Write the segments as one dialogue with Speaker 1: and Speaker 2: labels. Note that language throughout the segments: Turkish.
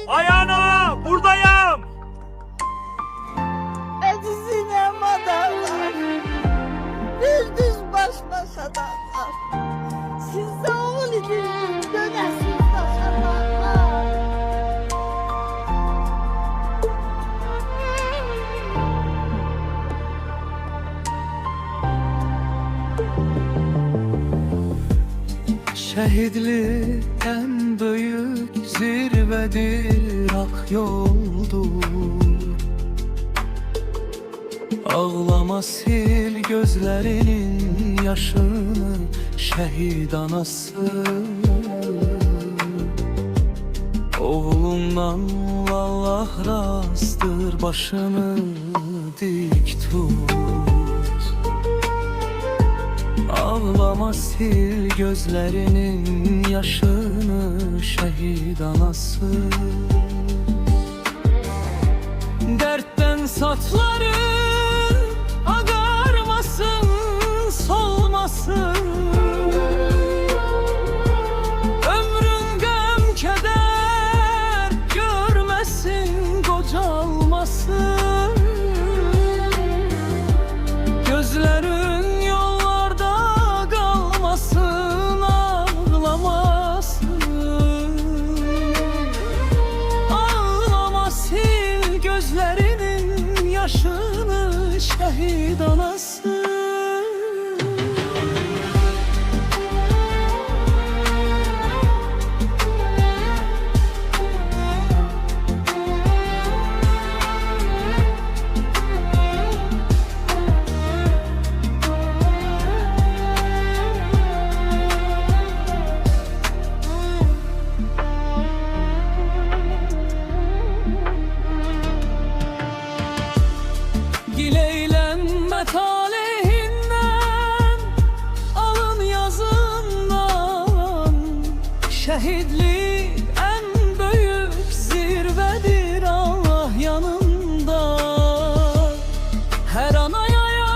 Speaker 1: Ayağına, buradayım.
Speaker 2: Ezizine madarlar, düz baş başadarlar. Siz de oğul idiniz, dönesiz taşadarlar.
Speaker 3: Şehitlik en büyük zirvedir, ak yoldur. Ağlama, sil gözlerinin yaşını, şehit anası. Oğlundan Allah razıdır, başını dik tut. Ağlama, sil gözlerinin yaşını, şehit anası. Dertten saçların ağarmasın, solmasın. Ömrün gam keder görmesin, kocalmasın. Gözlerin yollarda kalmasın, ağlamasın. Ağlama, sil gözlerinin yaşını, şehit anası. Dileylenme talihinden, alın yazından. Şehitlik en büyük zirvedir, Allah yanında. Her anaya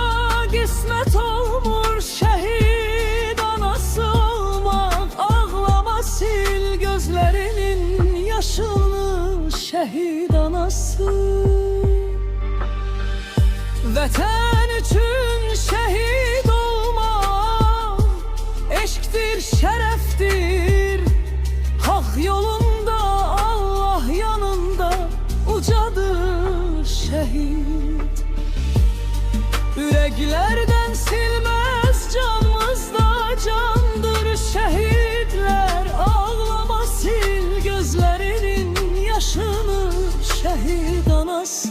Speaker 3: kısmet olmuş, şehit anası olmak. Ağlama, sil gözlerinin yaşını, şehit anası. Vətən üçün şehit olmaq eşkdir, şərəfdir. Hak yolunda, Allah yanında ucadır şehit. Ürəklərdən silməz, canımızda candır şehitler. Ağlama, sil gözlerinin yaşını, şehit anası.